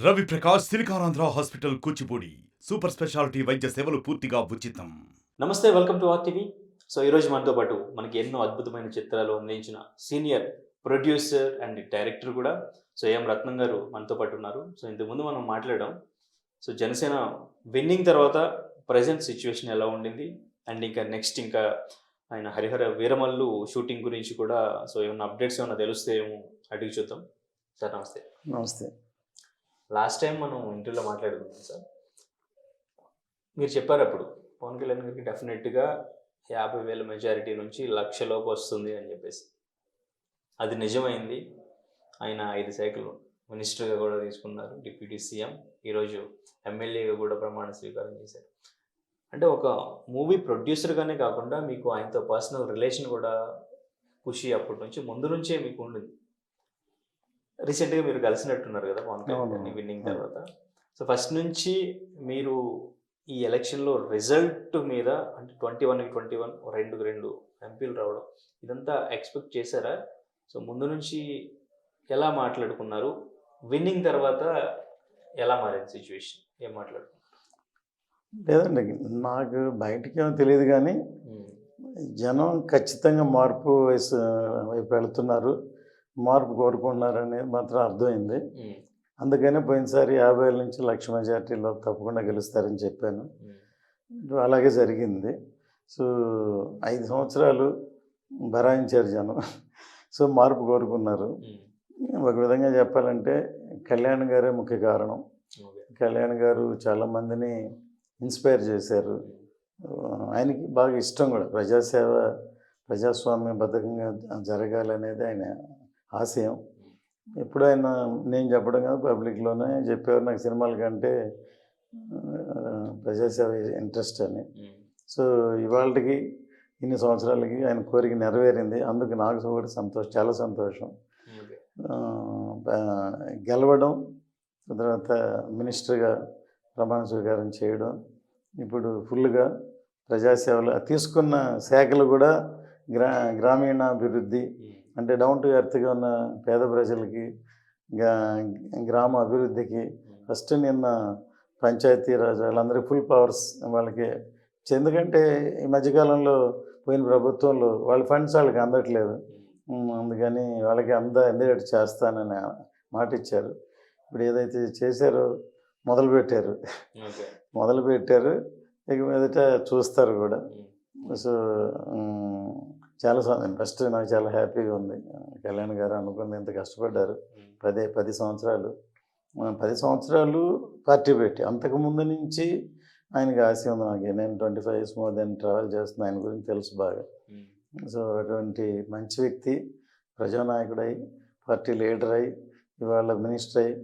Ravi Prakash Siliconandhra hospital Kuchipudi super speciality వైద్య సేవలు పూర్తిగా ఉచితం. నమస్తే, వెల్కమ్ టు ఆర్టీవీ. ఈరోజు మనతో పాటు మనకి ఎన్నో అద్భుతమైన చిత్రాలు అందించిన సీనియర్ ప్రొడ్యూసర్ అండ్ డైరెక్టర్ కూడా ఎం రత్నం గారు మనతో పాటు ఉన్నారు. ఇంతకుముందు మనం మాట్లాడాం. జనసేన విన్నింగ్ తర్వాత ప్రజెంట్ సిచ్యువేషన్ ఎలా ఉండింది అండ్ ఇంకా నెక్స్ట్ ఇంకా ఆయన హరిహర వీరమల్లు షూటింగ్ గురించి కూడా ఏమన్నా అప్డేట్స్ ఏమన్నా తెలుస్తాయేమో అడిగి చూద్దాం. సార్ నమస్తే. నమస్తే. లాస్ట్ టైం మనం ఇంటర్వ్యూలో మాట్లాడుకున్నాం సార్. మీరు చెప్పారు అప్పుడు పవన్ కళ్యాణ్ గారికి డెఫినెట్గా 50,000 మెజారిటీ నుంచి 1,00,000 లోపు వస్తుంది అని చెప్పేసి. అది నిజమైంది. ఆయన 5 శాఖలు మినిస్టర్గా కూడా తీసుకున్నారు, డిప్యూటీ సీఎం, ఈరోజు ఎమ్మెల్యేగా కూడా ప్రమాణ స్వీకారం చేశారు. అంటే ఒక మూవీ ప్రొడ్యూసర్గానే కాకుండా మీకు ఆయనతో పర్సనల్ రిలేషన్ కూడా ఖుషి అప్పటి నుంచి ముందు నుంచే మీకు ఉండింది. రీసెంట్గా మీరు కలిసినట్టున్నారు కదా పవన్ కళ్యాణ్ విన్నింగ్ తర్వాత. ఫస్ట్ నుంచి మీరు ఈ ఎలక్షన్లో రిజల్ట్ మీద అంటే 21కి 21 2 ఎంపీలు రావడం ఇదంతా ఎక్స్పెక్ట్ చేశారా? ముందు నుంచి ఎలా మాట్లాడుకున్నారు? విన్నింగ్ తర్వాత ఎలా మారింది సిచ్యువేషన్? ఏం మాట్లాడుకున్నారు? లేదండి, నాకు బయటికేమో తెలియదు కానీ జనం ఖచ్చితంగా మార్పు వైపు వెళుతున్నారు, మార్పు కోరుకుంటున్నారు అనేది మాత్రం అర్థమైంది. అందుకనే పోయినసారి 50,000 నుంచి 1,00,000 మెజార్టీలో తప్పకుండా గెలుస్తారని చెప్పాను. అలాగే జరిగింది. 5 సంవత్సరాలు భరాయించారు జనం. మార్పు కోరుకున్నారు. ఒక విధంగా చెప్పాలంటే కళ్యాణ్ గారే ముఖ్య కారణం. కళ్యాణ్ గారు చాలామందిని ఇన్స్పైర్ చేశారు. ఆయనకి బాగా ఇష్టం కూడా ప్రజాసేవ, ప్రజాస్వామ్యబద్ధంగా జరగాలనేది ఆయన ఆశయం. ఎప్పుడు ఆయన నేను చెప్పడం కాదు, పబ్లిక్లోనే చెప్పేవారు నాకు సినిమాల కంటే ప్రజాసేవ ఇంట్రెస్ట్ అని. ఇవాళకి ఇన్ని సంవత్సరాలకి ఆయన కోరిక నెరవేరింది. అందుకు నాకు కూడా చాలా సంతోషం. గెలవడం, తర్వాత మినిస్టర్గా ప్రమాణ స్వీకారం చేయడం, ఇప్పుడు ఫుల్గా ప్రజాసేవలు తీసుకున్న శాఖలు కూడా గ్రామీణాభివృద్ధి అంటే డౌన్ టు ఎర్త్గా ఉన్న పేద ప్రజలకి, గ్రామ అభివృద్ధికి ఫస్ట్ నిన్న పంచాయతీరాజ్ వాళ్ళందరికీ ఫుల్ పవర్స్ వాళ్ళకి. ఎందుకంటే ఈ మధ్యకాలంలో పోయిన ప్రభుత్వంలో వాళ్ళ ఫండ్స్ వాళ్ళకి అందట్లేదు. అందుకని వాళ్ళకి అందేటట్టు చేస్తానని మాట ఇచ్చారు. ఇప్పుడు ఏదైతే చేశారో మొదలుపెట్టారు. ఇక మీదట చూస్తారు కూడా. చాలా ఫస్ట్ నాకు చాలా హ్యాపీగా ఉంది. కళ్యాణ్ గారు అనుకుంది ఇంత కష్టపడ్డారు. 10 సంవత్సరాలు 10 సంవత్సరాలు పార్టీ పెట్టి, అంతకుముందు నుంచి ఆయనకి ఆశ ఉంది నాకు. నేను 25 years మోర్ దెన్ ట్రావెల్ చేస్తున్నా, ఆయన గురించి తెలుసు బాగా. అటువంటి మంచి వ్యక్తి ప్రజానాయకుడై, పార్టీ లీడర్ అయి, ఇవాళ మినిస్టర్ అయి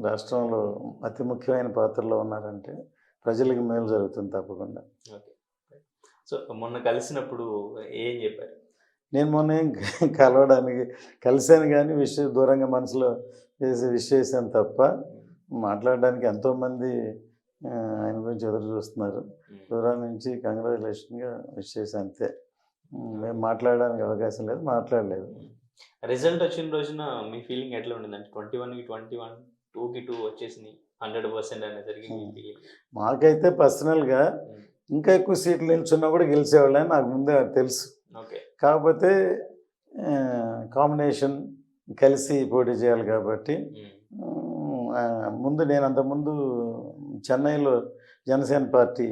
రాష్ట్రంలో అతి ముఖ్యమైన పాత్రలో ఉన్నారంటే ప్రజలకు మేలు జరుగుతుంది తప్పకుండా. మొన్న కలిసినప్పుడు ఏం చెప్పారు? నేను మొన్న కలిశాను కానీ దూరంగా మనసులో విష్ చేశాను తప్ప మాట్లాడడానికి ఎంతోమంది ఆయన గురించి ఎదురు చూస్తున్నారు. దూరం నుంచి కంగ్రాచులేషన్గా విష్ చేశాను అంతే. మేము మాట్లాడడానికి అవకాశం లేదు, మాట్లాడలేదు. రిజల్ట్ వచ్చిన రోజున మీ ఫీలింగ్ ఎట్లా ఉండిందంటే 21కి 21 2కి 2 వచ్చేసింది 100% అనేది జరిగింది? మాకైతే పర్సనల్గా ఇంకా ఎక్కువ సీట్లు నిల్చున్నా కూడా గెలిచేవాళ్ళని నాకు ముందే తెలుసు. కాకపోతే కాంబినేషన్ కలిసి పోటీ చేయాలి కాబట్టి నేను అంతకుముందు చెన్నైలో జనసేన పార్టీ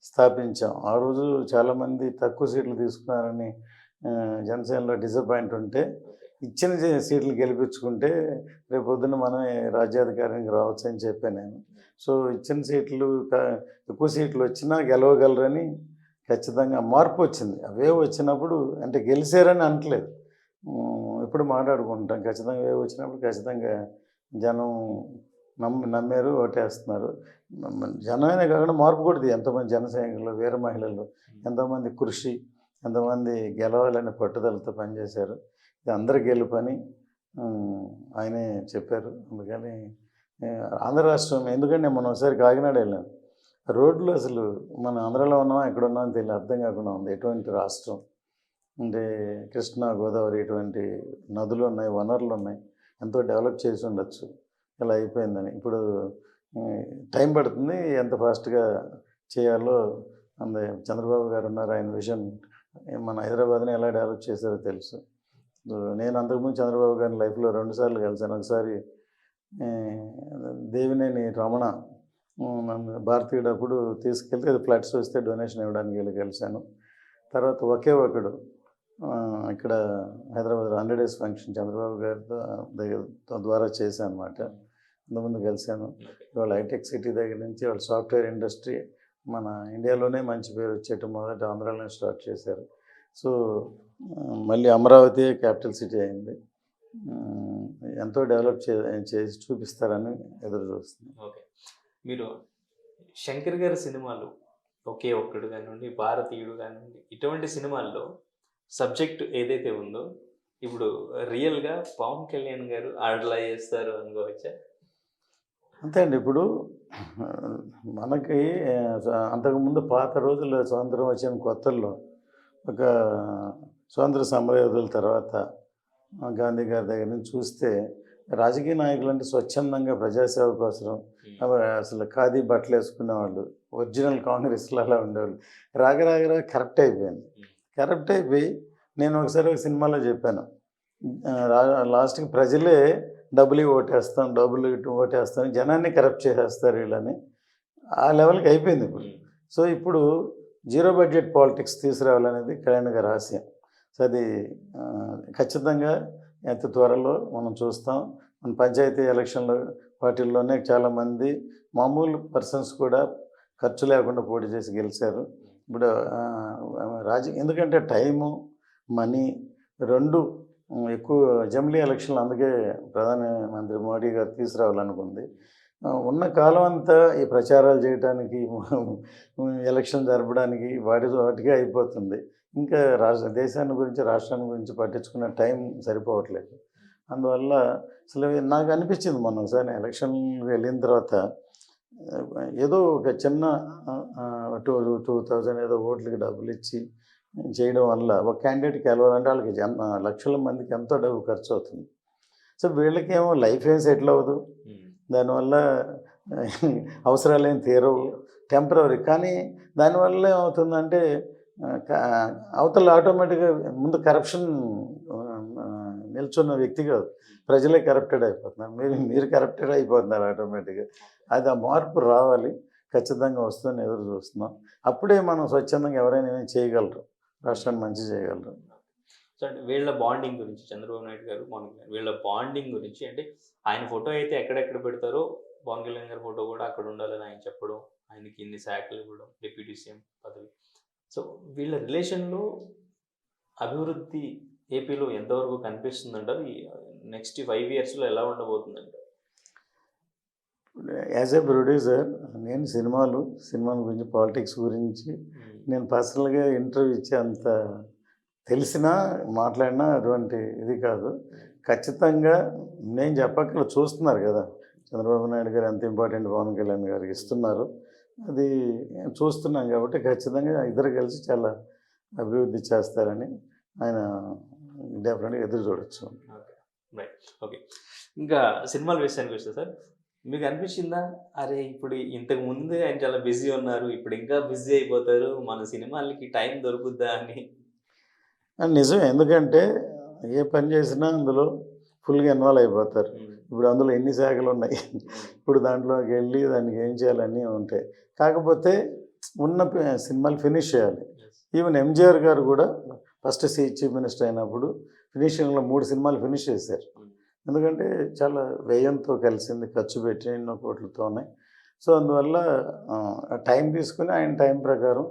స్థాపించాం. ఆ రోజు చాలామంది తక్కువ సీట్లు తీసుకున్నారని జనసేనలో డిసప్పాయింట్ ఉంటే, ఇచ్చిన సీట్లు గెలిపించుకుంటే రేపు పొద్దున్న మనం రాజ్యాధికారానికి రావచ్చు అని చెప్పాను నేను. ఇచ్చిన సీట్లు ఎక్కువ సీట్లు వచ్చినా గెలవగలరని ఖచ్చితంగా మార్పు వచ్చింది. అవే వచ్చినప్పుడు అంటే గెలిచారని అనట్లేదు, ఇప్పుడు మాట్లాడుకుంటాం. ఖచ్చితంగా అవే వచ్చినప్పుడు ఖచ్చితంగా జనం నమ్మారు, ఓటేస్తున్నారు. జనమే కాకుండా మార్పు కూడా ఎంతోమంది జనసైనికులు, వీర మహిళలు, ఎంతోమంది కృషి, ఎంతోమంది గెలవాలని పట్టుదలతో పనిచేశారు. ఇది అందరి గెలుపని ఆయనే చెప్పారు. అందుకని ఆంధ్ర రాష్ట్రం, ఎందుకంటే మనం ఒకసారి కాకినాడ వెళ్ళాను, రోడ్లు అసలు మన ఆంధ్రలో ఉన్నామా ఎక్కడ ఉన్నామని తెలియదు, అర్థం కాకుండా ఉంది. ఎటువంటి రాష్ట్రం అంటే కృష్ణా, గోదావరి ఇటువంటి నదులు ఉన్నాయి, వనరులు ఉన్నాయి, ఎంతో డెవలప్ చేసి ఉండొచ్చు. ఇలా అయిపోయిందని. ఇప్పుడు టైం పడుతుంది, ఎంత ఫాస్ట్గా చేయాలో అంద చంద్రబాబు గారు ఉన్నారు, ఆయన విజన్ మన హైదరాబాద్ని ఎలా డెవలప్ చేశారో తెలుసు. నేను అంతకుముందు చంద్రబాబు గారిని లైఫ్లో 2 సార్లు కలిసాను. ఒకసారి దేవినేని రమణ నన్ను భారతీయుడు అప్పుడు తీసుకెళ్తే అది ఫ్లడ్స్ వస్తే డొనేషన్ ఇవ్వడానికి వెళ్ళి కలిశాను. తర్వాత ఒకే ఒకడు ఇక్కడ హైదరాబాద్లో 100 డేస్ ఫంక్షన్ చంద్రబాబు గారితో ద్వారా చేశాను అనమాట. ఇంతకుముందు కలిశాను. ఇవాళ హైటెక్ సిటీ దగ్గర నుంచి వాళ్ళ సాఫ్ట్వేర్ ఇండస్ట్రీ మన ఇండియాలోనే మంచి పేరు వచ్చేట్టు మొదట ఆంధ్రాలోనే స్టార్ట్ చేశారు. సో మళ్ళీ అమరావతి క్యాపిటల్ సిటీ అయింది. ఎంతో డెవలప్ చేసి చూపిస్తారని ఎదురు చూస్తుంది. ఓకే, మీరు శంకర్ గారి సినిమాలు ఒకే ఒక్కడు కానివ్వండి, భారతీయుడు కానివ్వండి, ఇటువంటి సినిమాల్లో సబ్జెక్ట్ ఏదైతే ఉందో ఇప్పుడు రియల్గా పవన్ కళ్యాణ్ గారు ఆర్డర్లా చేస్తారు అనుకోవచ్చా? అంతే అండి. ఇప్పుడు మనకి అంతకుముందు పాత రోజుల్లో స్వాతంత్రం వచ్చిన కొత్తల్లో ఒక స్వాతంత్ర సమరయోధుల తర్వాత గాంధీ గారి దగ్గర నుంచి చూస్తే రాజకీయ నాయకులు అంటే స్వచ్ఛందంగా ప్రజాసేవ కోసం అసలు ఖాదీ బట్టలు వేసుకునేవాళ్ళు, ఒరిజినల్ కాంగ్రెస్లో అలా ఉండేవాళ్ళు. రాగరాగరా కరెక్ట్ అయిపోయి నేను ఒకసారి ఒక సినిమాలో చెప్పాను, లాస్ట్కి ప్రజలే డబ్బులు ఓటేస్తాం జనాన్ని కరప్ట్ చేసేస్తారు వీళ్ళని. ఆ లెవెల్కి అయిపోయింది ఇప్పుడు. సో ఇప్పుడు జీరో బడ్జెట్ పాలిటిక్స్ తీసుకురావాలనేది కళ్యాణ్ గారి ఆశయం. సో అది ఖచ్చితంగా ఎంత త్వరలో మనం చూస్తాం. మన పంచాయతీ ఎలక్షన్లు వాటిల్లోనే చాలామంది మామూలు పర్సన్స్ కూడా ఖర్చు లేకుండా పోటీ చేసి గెలిచారు. ఇప్పుడు ఎందుకంటే టైము మనీ రెండు ఎక్కువ అసెంబ్లీ ఎలక్షన్లు, అందుకే ప్రధానమంత్రి మోడీ గారు తీసుకురావాలనుకుంది. ఉన్న కాలం అంతా ఈ ప్రచారాలు చేయడానికి, ఎలక్షన్ జరపడానికి వాటికే అయిపోతుంది. ఇంకా దేశాన్ని గురించి రాష్ట్రాన్ని గురించి పట్టించుకున్న టైం సరిపోవట్లేదు. అందువల్ల అసలు నాకు అనిపించింది మొన్న ఒకసారి ఎలక్షన్ వెళ్ళిన తర్వాత ఏదో ఒక చిన్న 2000 ఏదో ఓట్లకి డబ్బులు ఇచ్చి చేయడం వల్ల ఒక క్యాండిడేట్కి వెళ్ళాలంటే వాళ్ళకి లక్షల మందికి ఎంతో డబ్బు ఖర్చు అవుతుంది. సో వీళ్ళకేమో లైఫ్ ఏం సెటిల్ అవ్వదు, దానివల్ల అవసరాలు ఏం తీరవు, టెంపరరీ. కానీ దానివల్ల ఏమవుతుందంటే అవతల ఆటోమేటిక్గా ముందు కరప్షన్ నిల్చున్న వ్యక్తి కాదు, ప్రజలే కరప్టెడ్ అయిపోతున్నారు. మీరు కరప్టెడ్ అయిపోతున్నారు ఆటోమేటిక్గా. అది ఆ మార్పు రావాలి, ఖచ్చితంగా వస్తుందని ఎదురు చూస్తున్నాం. అప్పుడే మనం స్వచ్ఛందంగా ఎవరైనా చేయగలరు, రాష్ట్రాన్ని మంచి చేయగలరు. సో అంటే వీళ్ళ బాండింగ్ గురించి చంద్రబాబు నాయుడు గారు పవన్ కళ్యాణ్ వీళ్ళ బాండింగ్ గురించి, అంటే ఆయన ఫోటో అయితే ఎక్కడెక్కడ పెడతారో పవన్ కళ్యాణ్ గారి ఫోటో కూడా అక్కడ ఉండాలని ఆయన చెప్పడం, ఆయనకి ఇన్ని శాఖలు ఇవ్వడం, డిప్యూటీ సీఎం పదవి. సో వీళ్ళ రిలేషన్లో అభివృద్ధి ఏపీలో ఎంతవరకు కనిపిస్తుంది అంటారు? నెక్స్ట్ 5 yearsలో ఎలా ఉండబోతుందంటారు? యాజ్ ఏ ప్రొడ్యూసర్ నేను సినిమాల గురించి, పాలిటిక్స్ గురించి నేను పర్సనల్గా ఇంటర్వ్యూ ఇచ్చే అంత తెలిసినా మాట్లాడినా అటువంటి ఇది కాదు. ఖచ్చితంగా నేను చెప్పక్కర్లేదు, చూస్తున్నారు కదా చంద్రబాబు నాయుడు గారు ఎంత ఇంపార్టెంట్ పవన్ కళ్యాణ్ గారికి ఇస్తున్నారు, అది చూస్తున్నాం కాబట్టి ఖచ్చితంగా ఇద్దరు కలిసి చాలా అభివృద్ధి చేస్తారని ఆయన డెఫినెట్గా ఎదురు చూడొచ్చు. ఓకే, ఇంకా సినిమాల విషయానికి వస్తే సార్, మీకు అనిపించిందా అరే ఇప్పుడు ఇంతకు ముందే ఆయన చాలా బిజీ ఉన్నారు, ఇప్పుడు ఇంకా బిజీ అయిపోతారు, మన సినిమాలకి టైం దొరుకుద్దా అని? నిజమే, ఎందుకంటే ఏ పని చేసినా అందులో ఫుల్గా ఇన్వాల్వ్ అయిపోతారు. ఇప్పుడు అందులో ఎన్ని శాఖలు ఉన్నాయి, ఇప్పుడు దాంట్లోకి వెళ్ళి దానికి ఏం చేయాలన్నీ ఉంటాయి. కాకపోతే ఉన్న సినిమాలు ఫినిష్ చేయాలి. ఈవెన్ ఎంజీఆర్ గారు కూడా ఫస్ట్ చీఫ్ మినిస్టర్ అయినప్పుడు ఫినిషింగ్లో 3 సినిమాలు ఫినిష్ చేశారు. ఎందుకంటే చాలా వ్యయంతో కలిసింది, ఖర్చు పెట్టి ఎన్నో కోట్లతోనే. సో అందువల్ల టైం తీసుకుని ఆయన టైం ప్రకారం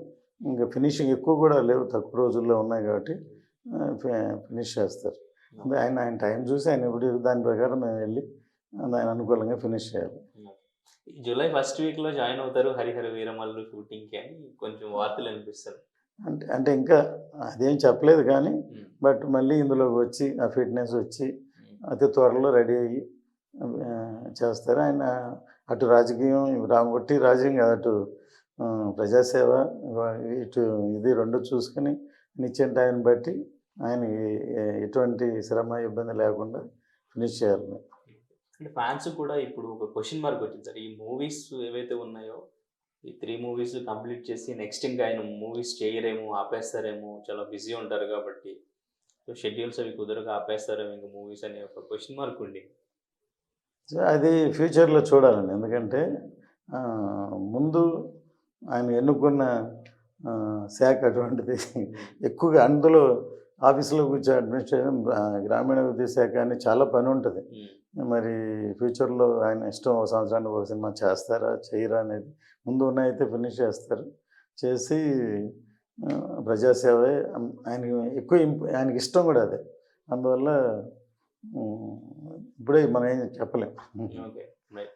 ఇంకా ఫినిషింగ్ ఎక్కువ కూడా లేవు, తక్కువ రోజుల్లో ఉన్నాయి కాబట్టి ఫినిష్ చేస్తారు. అంటే ఆయన టైం చూసి ఆయన ఇప్పుడు దాని ప్రకారం మేము వెళ్ళి ఆయన అనుకూలంగా ఫినిష్ చేయాలి. జూలై 1st వీక్లో జాయిన్ అవుతారు హరిహర వీరమల్లు షూటింగ్కి అని కొంచెం వార్తలు అనిపిస్తారు. అంటే ఇంకా అదేం చెప్పలేదు కానీ బట్ మళ్ళీ ఇందులోకి వచ్చి ఆ ఫిట్నెస్ వచ్చి అతి త్వరలో రెడీ అయ్యి చేస్తారు. ఆయన అటు రాజకీయం ఒట్టి రాజకీయం కాదు, అటు ప్రజాసేవ ఇటు ఇది రెండు చూసుకుని నిత్యం టైం బట్టి ఆయన ఎటువంటి శ్రమ ఇబ్బంది లేకుండా ఫినిష్ చేయాలి. అంటే ఫ్యాన్స్ కూడా ఇప్పుడు ఒక క్వశ్చన్ మార్క్ వచ్చింది సార్. ఈ మూవీస్ ఏవైతే ఉన్నాయో, ఈ 3 మూవీస్ కంప్లీట్ చేసి నెక్స్ట్ ఇంకా ఆయన మూవీస్ చేయరేమో, ఆపేస్తారేమో, చాలా బిజీ ఉంటారు కాబట్టి. సో షెడ్యూల్స్ అవి కుదరక ఆపేస్తారేమో ఇంక మూవీస్ అనే ఒక క్వశ్చన్ మార్క్ ఉండి. సో అది ఫ్యూచర్లో చూడాలండి. ఎందుకంటే ముందు ఆయన ఎన్నుకున్న శాఖ అటువంటిది. ఎక్కువగా అందులో ఆఫీసులో కూర్చో అడ్మినిస్ట్రేషన్, గ్రామీణాభివృద్ధి శాఖ అని చాలా పని ఉంటుంది. మరి ఫ్యూచర్లో ఆయన ఇష్టం ఒక సంవత్సరానికి ఒక సినిమా చేస్తారా చేయరా అనేది ముందు అయితే ఫినిష్ చేస్తారు. చేసి ప్రజాసేవే ఆయనకి ఎక్కువ ఆయనకి ఇష్టం కూడా అదే. అందువల్ల ఇప్పుడే మనం ఏం చెప్పలేం. Okay, right.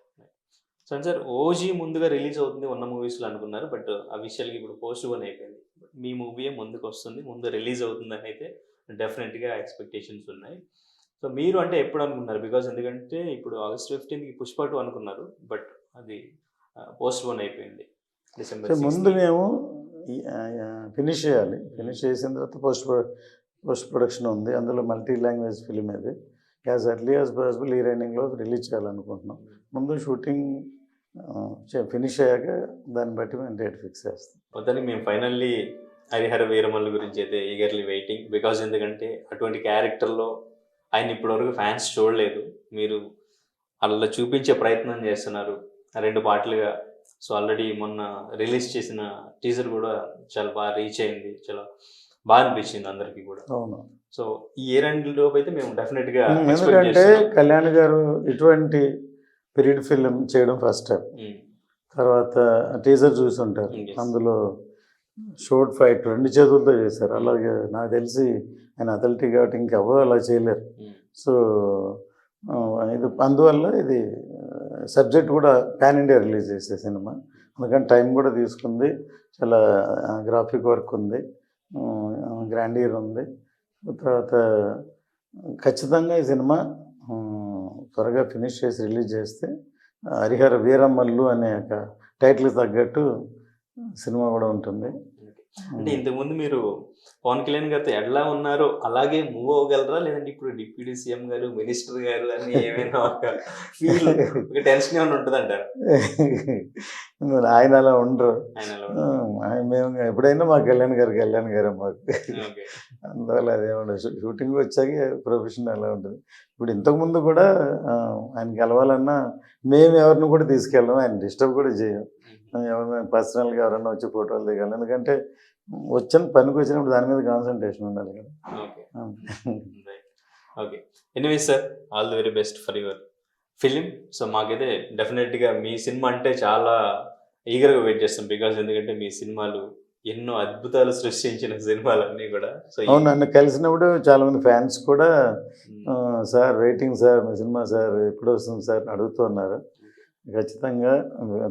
So sir, OG ముందుగా రిలీజ్ అవుతుంది ఉన్న మూవీస్లో అనుకున్నారు, బట్ అఫీషియల్గా ఇప్పుడు పోస్ట్ పోన్ అయిపోయింది. మీ మూవీయే ముందుకు వస్తుంది, ముందు రిలీజ్ అవుతుందని అయితే డెఫినెట్గా ఎక్స్పెక్టేషన్స్ ఉన్నాయి. సో మీరు అంటే ఎప్పుడు అనుకున్నారు? బికాజ్ ఎందుకంటే ఇప్పుడు August 15కి పుష్ప 2 అనుకున్నారు, బట్ అది పోస్ట్ పోన్ అయిపోయింది డిసెంబర్ 6th. ముందు మేము ఫినిష్ చేయాలి. ఫినిష్ చేసిన తర్వాత పోస్ట్ ప్రొడక్షన్ ఉంది. అందులో మల్టీ లాంగ్వేజ్ ఫిలిం ఇది. యాజ్ ఎర్లీ యాజ్ పాసిబుల్ ఈ రైనింగ్లో రిలీజ్ చేయాలనుకుంటున్నాం. ముందు షూటింగ్ ఫినిష్ అయ్యాక దాన్ని బట్టి మేము డేట్ ఫిక్స్ చేస్తాం. మొత్తానికి మేము ఫైనల్లీ హరిహర వీరమల్లు గురించి అయితే ఈగర్లీ వెయిటింగ్. బికాజ్ ఎందుకంటే అటువంటి క్యారెక్టర్లో ఆయన ఇప్పటివరకు ఫ్యాన్స్ చూడలేదు. మీరు అలా చూపించే ప్రయత్నం చేస్తున్నారు 2 పార్ట్లుగా. సో ఆల్రెడీ మొన్న రిలీజ్ చేసిన టీజర్ కూడా చాలా బాగా రీచ్ అయింది, చాలా బాగా అనిపించింది అందరికీ కూడా. అవును. సో ఈ ఏ లోపు అయితే మేము డెఫినెట్గా, ఎందుకంటే కళ్యాణ్ గారు ఇటువంటి పీరియడ్ ఫిలిం చేయడం ఫస్ట్ టైం. తర్వాత టీజర్ చూసుంటారు, అందులో షోట్ ఫైట్ 2 చేతులతో చేశారు. అలాగే నాకు తెలిసి ఆయన అథలిటీ కాబట్టి ఇంకెవరూ అలా చేయలేరు. సో ఇది అందువల్ల ఇది సబ్జెక్ట్ కూడా పాన్ ఇండియా రిలీజ్ చేసే సినిమా, అందుకని టైం కూడా తీసుకుంది. చాలా గ్రాఫిక్ వర్క్ ఉంది, గ్రాండియర్ ఉంది. తర్వాత ఖచ్చితంగా ఈ సినిమా త్వరగా ఫినిష్ చేసి రిలీజ్ చేస్తే హరిహర వీరమల్లు అనే ఒక టైటిల్ తగ్గట్టు సినిమా కూడా ఉంటుంది. అంటే ఇంతకుముందు మీరు పవన్ కళ్యాణ్ గారితో ఎలా ఉన్నారో అలాగే మూవ్ అవ్వగలరా, లేదంటే ఇప్పుడు డిప్యూటీ సీఎం గారు, మినిస్టర్ గారు అని ఏమైనా ఒక ఫీల్, ఒక టెన్షన్ ఏమైనా ఉంటుంది అంటారు? ఆయన అలా ఉండరు. మేము ఎప్పుడైనా మా కళ్యాణ్ గారు మాకు. అందువల్ల అదేముండదు. షూటింగ్ వచ్చాక ప్రొఫెషన్ అలా ఉంటుంది. ఇప్పుడు ఇంతకుముందు కూడా ఆయన కలవాలన్నా మేము ఎవరిని కూడా తీసుకెళ్ళాం, ఆయన డిస్టర్బ్ కూడా చేయం. ఎవరైనా పర్సనల్గా ఎవరైనా వచ్చి ఫోటోలు దిగాలి, ఎందుకంటే పనికి వచ్చినప్పుడు దాని మీద కాన్సన్ట్రేషన్ ఉండాలి కదా. Okay, anyways sir, all the very best for your film. So మాకైతే డెఫినెట్గా మీ సినిమా అంటే చాలా ఈగర్గా వెయిట్ చేస్తాం. బికాజ్ ఎందుకంటే మీ సినిమాలు ఎన్నో అద్భుతాలు సృష్టించిన సినిమాలన్నీ కూడా. సో అవును, నన్ను కలిసినప్పుడు చాలా మంది ఫ్యాన్స్ కూడా సార్ వెయిటింగ్ సార్, మీ సినిమా సార్ ఎప్పుడు వస్తుంది సార్ అని అడుగుతూ ఉన్నారు. ఖచ్చితంగా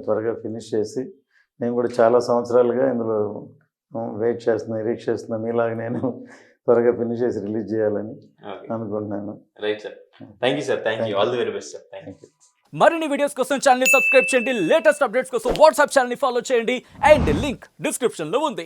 త్వరగా ఫినిష్ చేసి, నేను కూడా చాలా సంవత్సరాలుగా ఇందులో వెయిట్ చేస్తున్నా, నిరీక్ష చేస్తున్నా, మీలాగా నేను త్వరగా ఫినిష్ చేసి రిలీజ్ చేయాలని అనుకుంటున్నాను. Right sir, thank you sir, thank you, all the very best sir, thank you. మరిన్ని వీడియోస్ కోసం ఛానల్ ని సబ్స్క్రైబ్ చేయండి, లేటెస్ట్ అప్డేట్స్ కోసం వాట్సాప్ ఛానల్ ని ఫాలో చేయండి, అండ్ లింక్ డిస్క్రిప్షన్ లో ఉంది.